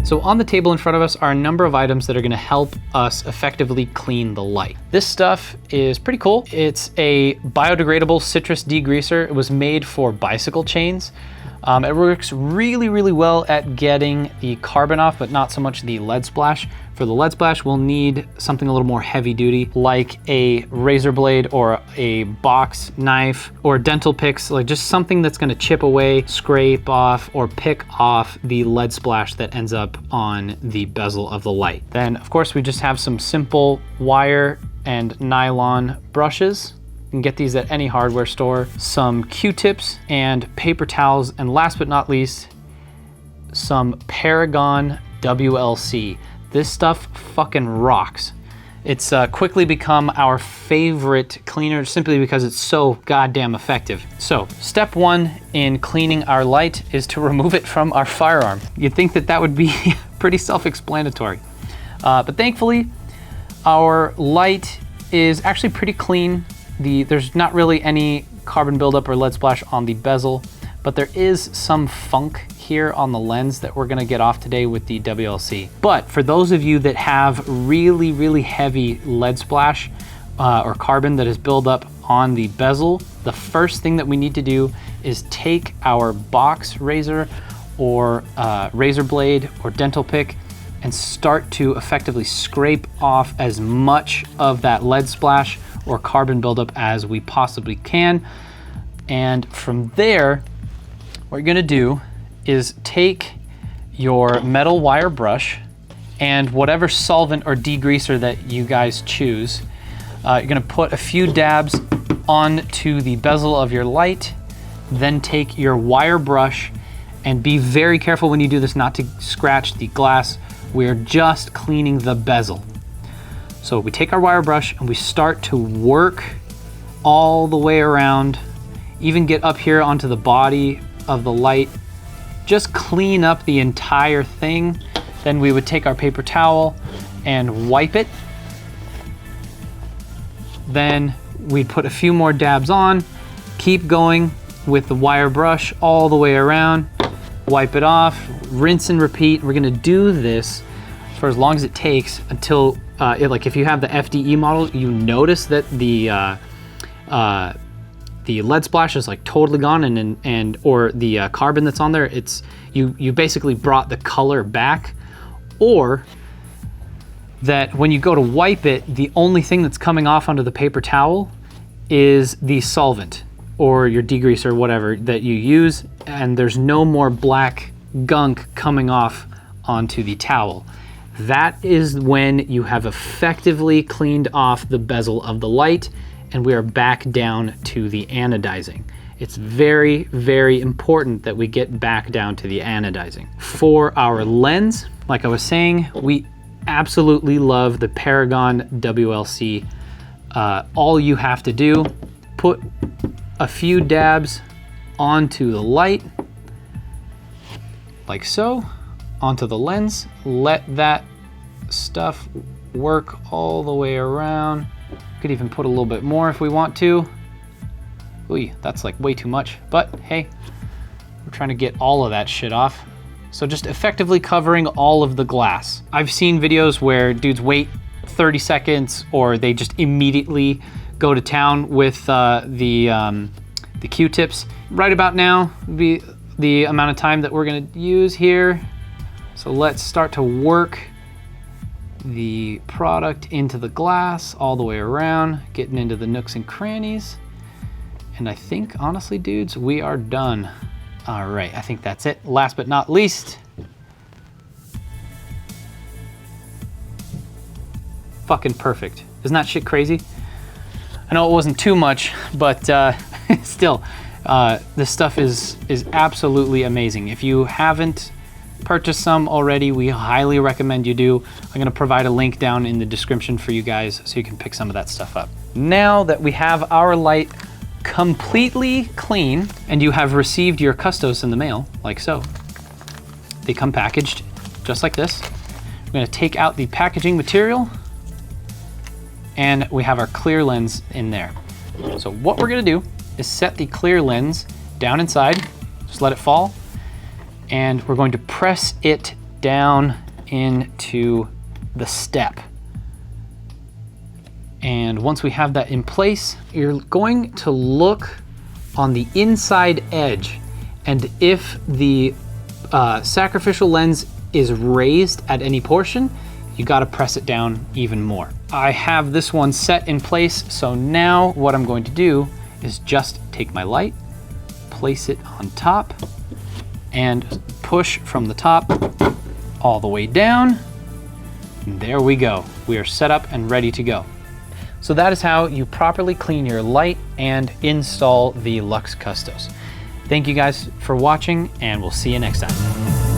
So on the table in front of us are a number of items that are gonna help us effectively clean the light. This stuff is pretty cool. It's a biodegradable citrus degreaser. It was made for bicycle chains. It works really, really well at getting the carbon off, but not so much the lead splash. For the lead splash, we'll need something a little more heavy duty, like a razor blade or a box knife or dental picks, like just something that's gonna chip away, scrape off, or pick off the lead splash that ends up on the bezel of the light. Then, of course, we just have some simple wire and nylon brushes. You can get these at any hardware store, some Q-tips and paper towels, and last but not least, some Paragon WLC. This stuff fucking rocks. It's quickly become our favorite cleaner simply because it's so goddamn effective. So, step one in cleaning our light is to remove it from our firearm. You'd think that that would be pretty self-explanatory. But thankfully, our light is actually pretty clean. There's not really any carbon buildup or lead splash on the bezel, but there is some funk here on the lens that we're gonna get off today with the WLC. But for those of you that have really, really heavy lead splash or carbon that is built up on the bezel, the first thing that we need to do is take our box razor or razor blade or dental pick and start to effectively scrape off as much of that lead splash or carbon buildup as we possibly can. And from there, what you're gonna do is take your metal wire brush and whatever solvent or degreaser that you guys choose. You're gonna put a few dabs onto the bezel of your light, then take your wire brush and be very careful when you do this not to scratch the glass. We're just cleaning the bezel. So we take our wire brush and we start to work all the way around, even get up here onto the body of the light, just clean up the entire thing. Then we would take our paper towel and wipe it. Then we'd put a few more dabs on, keep going with the wire brush all the way around, wipe it off, rinse and repeat. We're gonna do this for as long as it takes until, like if you have the FDE model, you notice that the lead splash is like totally gone and or the carbon that's on there, you basically brought the color back, or that when you go to wipe it, the only thing that's coming off onto the paper towel is the solvent or your degreaser, whatever that you use, and there's no more black gunk coming off onto the towel. That is when you have effectively cleaned off the bezel of the light and we are back down to the anodizing. It's very, very important that we get back down to the anodizing. For our lens, like I was saying, we absolutely love the Paragon WLC. All you have to do, put a few dabs onto the light, like so, onto the lens, let that stuff work all the way around. Could even put a little bit more if we want to. Ooh, that's like way too much, but hey, we're trying to get all of that shit off. So just effectively covering all of the glass. I've seen videos where dudes wait 30 seconds or they just immediately go to town with the Q-tips. Right about now would be the amount of time that we're gonna use here. So let's start to work the product into the glass all the way around, getting into the nooks and crannies. And I think, honestly, dudes, we are done. All right, I think that's it. Last but not least, fucking perfect. Isn't that shit crazy? I know it wasn't too much, but still, this stuff is absolutely amazing. If you haven't purchased some already, we highly recommend you do. I'm gonna provide a link down in the description for you guys so you can pick some of that stuff up. Now that we have our light completely clean and you have received your Custos in the mail, like so, they come packaged just like this. We're gonna take out the packaging material and we have our clear lens in there. So what we're gonna do is set the clear lens down inside, just let it fall, and we're going to press it down into the step. And once we have that in place, you're going to look on the inside edge. And if the sacrificial lens is raised at any portion, you gotta press it down even more. I have this one set in place, so now what I'm going to do is just take my light, place it on top, and push from the top all the way down. And there we go. We are set up and ready to go. So that is how you properly clean your light and install the Lux Custos. Thank you guys for watching, and we'll see you next time.